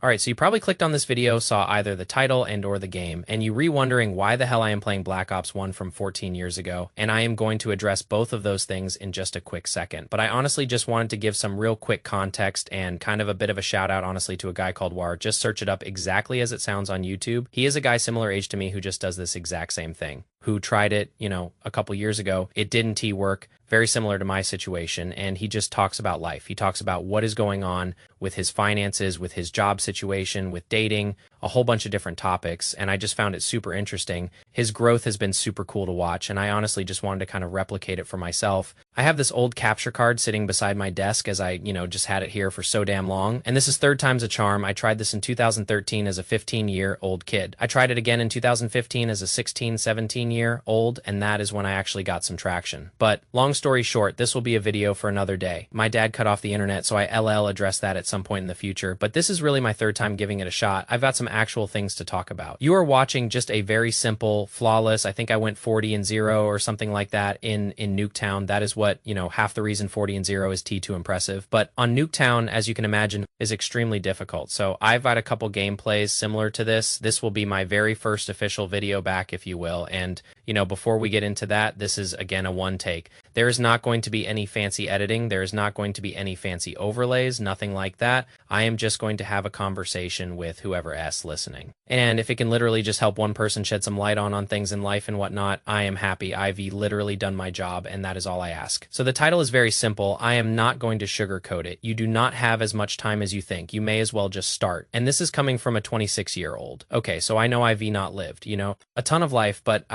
Alright, so you probably clicked on this video, saw either the title and or the game, and you re-wondering why the hell I am playing Black Ops 1 from 14 years ago, and I am going to address both of those things in just a quick second. But I honestly just wanted to give some real quick context and kind of a bit of a shout out honestly to a guy called War. Just search it up exactly as it sounds on YouTube. He is a guy similar age to me who just does this exact same thing, who tried it, a couple years ago. It didn't work, very similar to my situation, and he just talks about life. He talks about what is going on with his finances, with his job situation, with dating, a whole bunch of different topics, and I just found it super interesting. His growth has been super cool to watch, and I honestly just wanted to kind of replicate it for myself. I have this old capture card sitting beside my desk as I, just had it here for so damn long, and this is third time's a charm. I tried this in 2013 as a 15-year-old kid. I tried it again in 2015 as a 16, 17-year-old, and that is when I actually got some traction. But long story short, this will be a video for another day. My dad cut off the internet, so I LL address that at some point in the future, but this is really my third time giving it a shot. I've got some actual things to talk about. You are watching just a very simple, flawless, I think I went 40-0 or something like that in Nuketown. That is what, half the reason 40-0 is T2 impressive. But on Nuketown, as you can imagine, is extremely difficult. So I've got a couple gameplays similar to this. This will be my very first official video back, if you will. And, before we get into that, this is again a one take. There is not going to be any fancy editing. There is not going to be any fancy overlays, nothing like that. I am just going to have a conversation with whoever asks listening. And if it can literally just help one person shed some light on things in life and whatnot, I am happy. I've literally done my job, and that is all I ask. So the title is very simple. I am not going to sugarcoat it. You do not have as much time as you think. You may as well just start. And this is coming from a 26-year-old. Okay, so I know I've not lived, a ton of life, but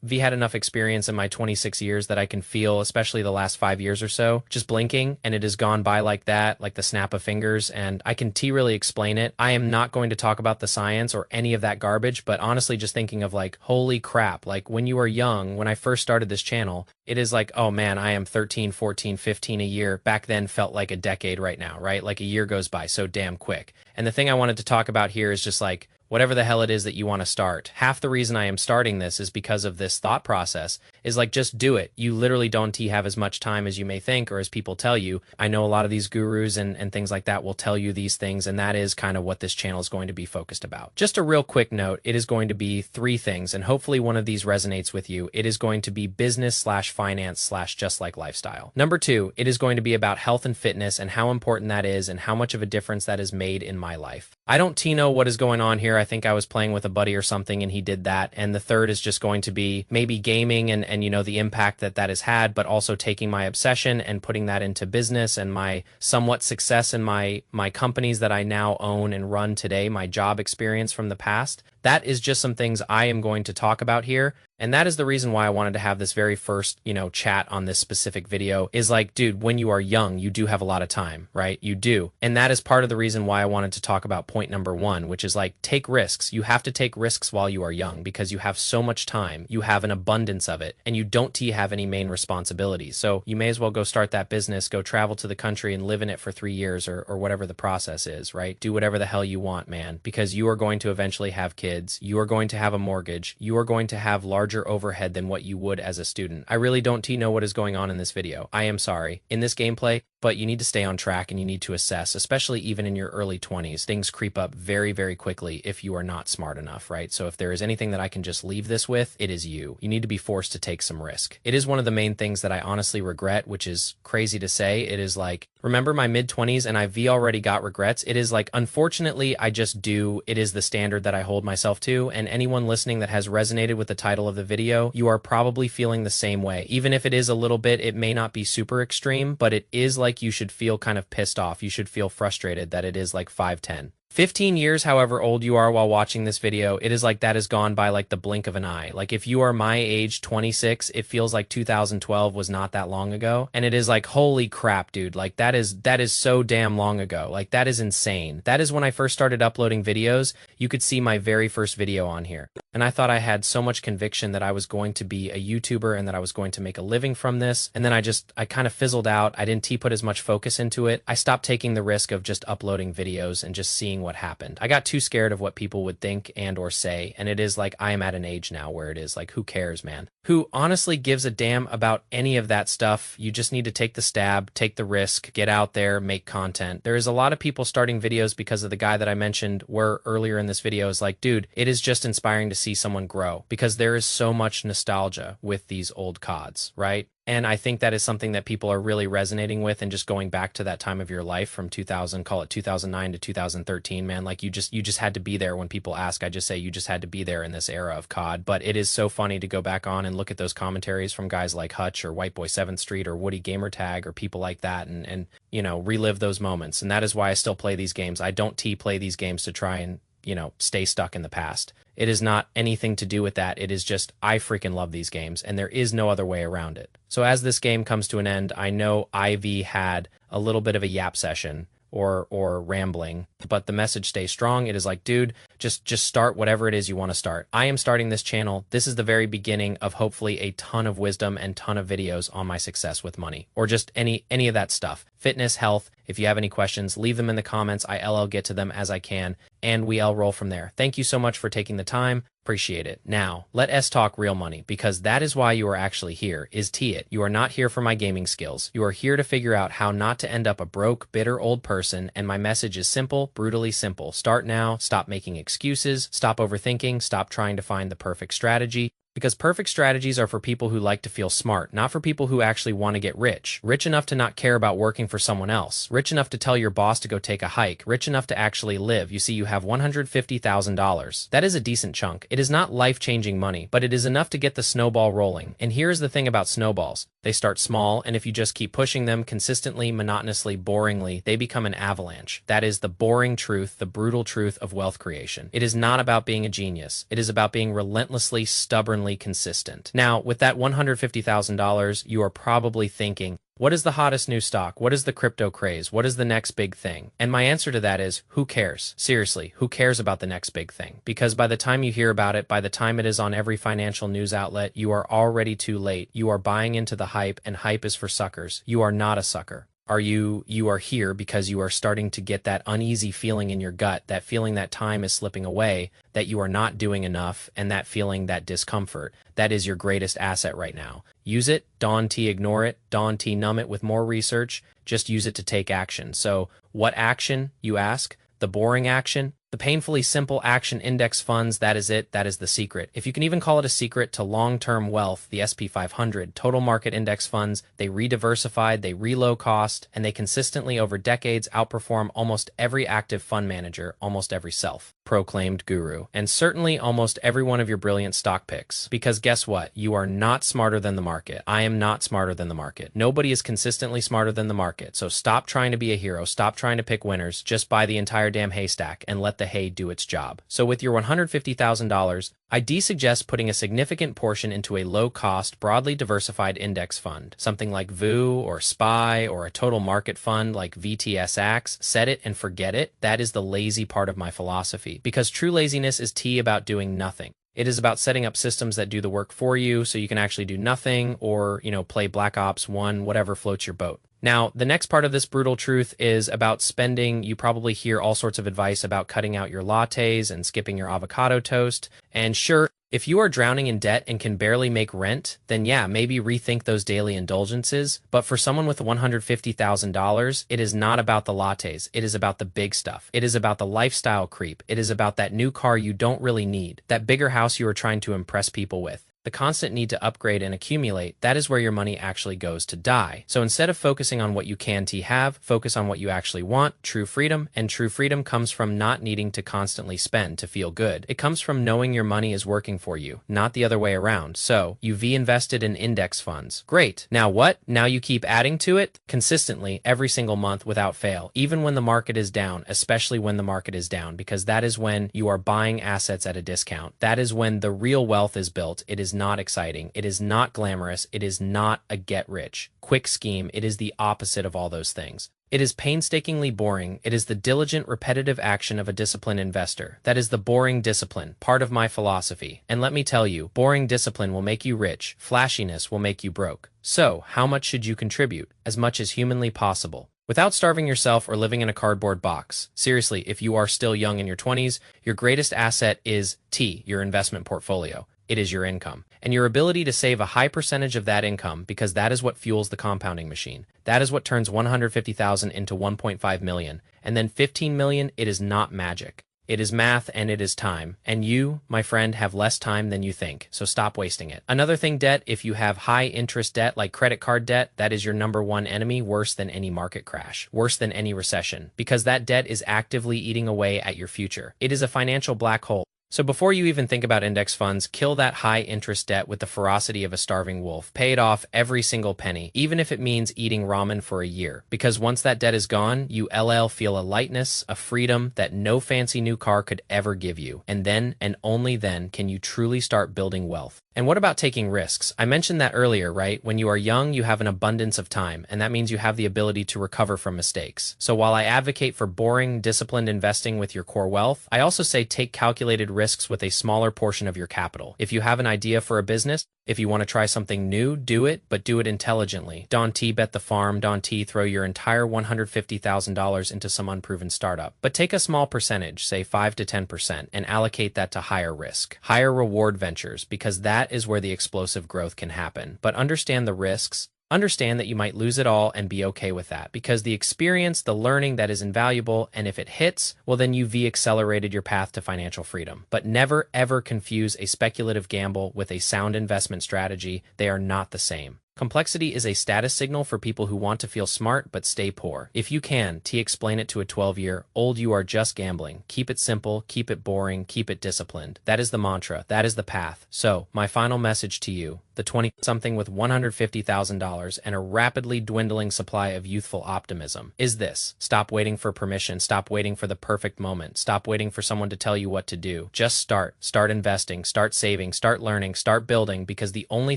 V had enough experience in my 26 years that I can feel, especially the last 5 years or so, just blinking, and it has gone by like that, like the snap of fingers, and I can really explain it. I am not going to talk about the science or any of that garbage, but honestly just thinking of like, holy crap, like when you are young, when I first started this channel, it is like, oh man, I am 13, 14, 15 a year. Back then felt like a decade right now, right? Like a year goes by so damn quick. And the thing I wanted to talk about here is just like, whatever the hell it is that you want to start. Half the reason I am starting this is because of this thought process, is like, just do it. You literally don't have as much time as you may think or as people tell you. I know a lot of these gurus and things like that will tell you these things, and that is kind of what this channel is going to be focused about. Just a real quick note, it is going to be 3 things, and hopefully one of these resonates with you. It is going to be business/finance/ just like lifestyle. Number 2, it is going to be about health and fitness and how important that is and how much of a difference that has made in my life. I don't know what is going on here. I think I was playing with a buddy or something and he did that. And the third is just going to be maybe gaming and the impact that has had, but also taking my obsession and putting that into business and my somewhat success in my companies that I now own and run today, my job experience from the past. That is just some things I am going to talk about here. And that is the reason why I wanted to have this very first, chat on this specific video is like, dude, when you are young, you do have a lot of time, right? You do. And that is part of the reason why I wanted to talk about point number 1, which is like, take risks. You have to take risks while you are young because you have so much time. You have an abundance of it and you don't have any main responsibilities. So you may as well go start that business, go travel to the country and live in it for 3 years or whatever the process is, right? Do whatever the hell you want, man, because you are going to eventually have kids. You are going to have a mortgage. You are going to have larger overhead than what you would as a student. I really don't know what is going on in this video. I am sorry. In this gameplay, but you need to stay on track and you need to assess, especially even in your early 20s. Things creep up very, very quickly if you are not smart enough, right? So if there is anything that I can just leave this with, it is you. You need to be forced to take some risk. It is one of the main things that I honestly regret, which is crazy to say. It is like, remember my mid-20s and I've already got regrets. It is like, unfortunately, I just do. It is the standard that I hold myself to. And anyone listening that has resonated with the title of the video, you are probably feeling the same way. Even if it is a little bit, it may not be super extreme, but it is like you should feel kind of pissed off. You should feel frustrated that it is like 5-10. 15 years, however old you are while watching this video, it is like that has gone by like the blink of an eye. Like if you are my age, 26, it feels like 2012 was not that long ago. And it is like, holy crap, dude. Like that is so damn long ago. Like that is insane. That is when I first started uploading videos. You could see my very first video on here. And I thought I had so much conviction that I was going to be a YouTuber and that I was going to make a living from this. And then I kind of fizzled out. I didn't put as much focus into it. I stopped taking the risk of just uploading videos and just seeing what what happened. I got too scared of what people would think and or say, and it is like I am at an age now where it is like, who cares, man? Who honestly gives a damn about any of that stuff? You just need to take the stab, take the risk, get out there, make content. There is a lot of people starting videos because of the guy that I mentioned were earlier in this video is like, dude, it is just inspiring to see someone grow because there is so much nostalgia with these old CODs, right? And I think that is something that people are really resonating with and just going back to that time of your life from 2000, call it 2009 to 2013, man. Like you just had to be there. When people ask, I just say you just had to be there in this era of COD. But it is so funny to go back on and look at those commentaries from guys like Hutch or White Boy 7th Street or Woody Gamertag or people like that and you know, relive those moments. And that is why I still play these games. I don't play these games to try and, you know, stay stuck in the past. It is not anything to do with that. It is just, I freaking love these games and there is no other way around it. So as this game comes to an end, I know Ivy had a little bit of a yap session or rambling, but the message stays strong. It is like, dude, just start whatever it is you want to start. I am starting this channel. This is the very beginning of hopefully a ton of wisdom and ton of videos on my success with money or just any of that stuff. Fitness, health. If you have any questions, leave them in the comments. I'll get to them as I can and we'll roll from there. Thank you so much for taking the time. Appreciate it. Now, let us talk real money because that is why you are actually here, is it. You are not here for my gaming skills. You are here to figure out how not to end up a broke, bitter old person, and my message is simple, brutally simple. Start now, stop making excuses, stop overthinking, stop trying to find the perfect strategy. Because perfect strategies are for people who like to feel smart, not for people who actually want to get rich. Rich enough to not care about working for someone else. Rich enough to tell your boss to go take a hike. Rich enough to actually live. You see, you have $150,000. That is a decent chunk. It is not life-changing money, but it is enough to get the snowball rolling. And here's the thing about snowballs. They start small, and if you just keep pushing them consistently, monotonously, boringly, they become an avalanche. That is the boring truth, the brutal truth of wealth creation. It is not about being a genius. It is about being relentlessly, stubbornly consistent. Now, with that $150,000, you are probably thinking, what is the hottest new stock? What is the crypto craze? What is the next big thing? And my answer to that is, who cares? Seriously, who cares about the next big thing? Because by the time you hear about it, by the time it is on every financial news outlet, you are already too late. You are buying into the hype, and hype is for suckers. You are not a sucker. You are here because you are starting to get that uneasy feeling in your gut, that feeling that time is slipping away, that you are not doing enough, and that feeling, that discomfort. That is your greatest asset right now. Use it, don't ignore it, don't numb it with more research, just use it to take action. So what action, you ask? The boring action? The painfully simple action index funds, that is it. That is the secret. If you can even call it a secret to long-term wealth, the SP 500, total market index funds, they re-diversified, they re-low cost, and they consistently over decades outperform almost every active fund manager, almost every self-proclaimed guru, and certainly almost every one of your brilliant stock picks. Because guess what? You are not smarter than the market. I am not smarter than the market. Nobody is consistently smarter than the market. So stop trying to be a hero. Stop trying to pick winners. Just buy the entire damn haystack and let the hay do its job. So with your $150,000, I suggest putting a significant portion into a low-cost, broadly diversified index fund, something like VU or SPY or a total market fund like VTSX. Set it and forget it. That is the lazy part of my philosophy, because true laziness is about doing nothing. It is about setting up systems that do the work for you so you can actually do nothing or, play Black Ops 1, whatever floats your boat. Now, the next part of this brutal truth is about spending. You probably hear all sorts of advice about cutting out your lattes and skipping your avocado toast. And sure, if you are drowning in debt and can barely make rent, then yeah, maybe rethink those daily indulgences. But for someone with $150,000, it is not about the lattes. It is about the big stuff. It is about the lifestyle creep. It is about that new car you don't really need, that bigger house you are trying to impress people with. The constant need to upgrade and accumulate, that is where your money actually goes to die. So instead of focusing on what you can have, focus on what you actually want, true freedom. And true freedom comes from not needing to constantly spend to feel good. It comes from knowing your money is working for you, not the other way around. So you've invested in index funds. Great. Now what? Now you keep adding to it consistently every single month without fail, even when the market is down, especially when the market is down, because that is when you are buying assets at a discount. That is when the real wealth is built. It is not exciting. It is not glamorous. It is not a get-rich quick scheme. It is the opposite of all those things. It is painstakingly boring. It is the diligent, repetitive action of a disciplined investor. That is the boring discipline, part of my philosophy. And let me tell you, boring discipline will make you rich. Flashiness will make you broke. So, how much should you contribute? As much as humanly possible. without starving yourself or living in a cardboard box. Seriously, if you are still young in your 20s, your greatest asset is your investment portfolio. It is your income and your ability to save a high percentage of that income, because that is what fuels the compounding machine. That is what turns 150,000 into 1.5 million, and then 15 million. It is not magic. It is math and it is time. And you, my friend, have less time than you think, so stop wasting it. Another thing, debt. If you have high interest debt like credit card debt, that is your number one enemy, worse than any market crash, worse than any recession, because that debt is actively eating away at your future. It is a financial black hole. So before you even think about index funds, kill that high interest debt with the ferocity of a starving wolf. Pay it off, every single penny, even if it means eating ramen for a year. Because once that debt is gone, you feel a lightness, a freedom that no fancy new car could ever give you. And then, and only then, can you truly start building wealth. And what about taking risks? I mentioned that earlier, right? When you are young, you have an abundance of time, and that means you have the ability to recover from mistakes. So while I advocate for boring, disciplined investing with your core wealth, I also say take calculated risks with a smaller portion of your capital. If you have an idea for a business, if you want to try something new, do it, but do it intelligently. Don't bet the farm, don't throw your entire $150,000 into some unproven startup. But take a small percentage, say 5 to 10%, and allocate that to higher risk, higher reward ventures, because that is where the explosive growth can happen. But understand the risks. Understand that you might lose it all and be okay with that, because the experience, the learning, that is invaluable, and if it hits, well then you've accelerated your path to financial freedom. But never ever confuse a speculative gamble with a sound investment strategy. They are not the same. Complexity is a status signal for people who want to feel smart but stay poor. If you can, explain it to a 12-year-old, you are just gambling. Keep it simple, keep it boring, keep it disciplined. That is the mantra, that is the path. So, my final message to you, the 20-something with $150,000 and a rapidly dwindling supply of youthful optimism, is this: stop waiting for permission, stop waiting for the perfect moment, stop waiting for someone to tell you what to do. Just start investing, start saving, start learning, start building, because the only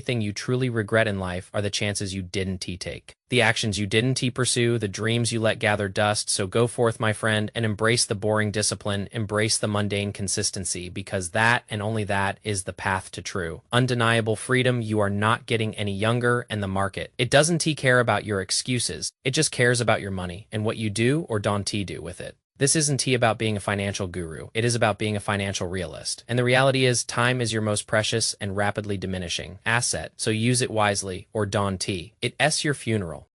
thing you truly regret in life are the chances you didn't take, the actions you didn't pursue, the dreams you let gather dust. So go forth, my friend, and embrace the boring discipline, embrace the mundane consistency, because that and only that is the path to true, undeniable freedom. You are not getting any younger, and the market, it doesn't care about your excuses. It just cares about your money and what you do or don't do with it. This isn't about being a financial guru. It is about being a financial realist. And the reality is, time is your most precious and rapidly diminishing asset. So use it wisely, or don't. It's your funeral.